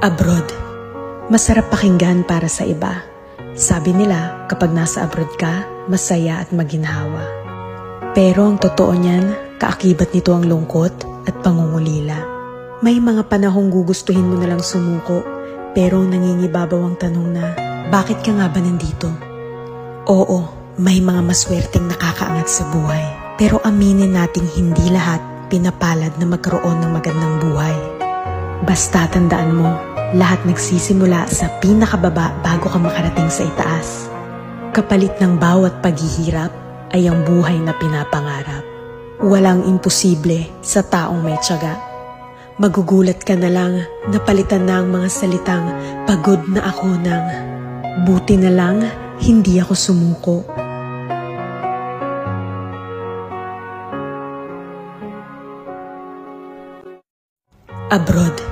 Abroad. Masarap pakinggan para sa iba. Sabi nila, kapag nasa abroad ka, masaya at maginhawa. Pero ang totoo niyan, kaakibat nito ang lungkot at pangungulila. May mga panahong gugustuhin mo nalang sumuko, pero nangingibabaw ang tanong na, bakit ka nga ba nandito? Oo, may mga maswerteng nakakaangat sa buhay, pero aminin nating hindi lahat pinapalad na magkaroon ng magandang buhay. Basta tandaan mo, lahat nagsisimula sa pinakababa bago ka makarating sa itaas. Kapalit ng bawat paghihirap ay ang buhay na pinapangarap. Walang imposible sa taong may tiyaga. Magugulat ka na lang na palitan na ang mga salitang pagod na ako ng buti na lang hindi ako sumuko. Abroad.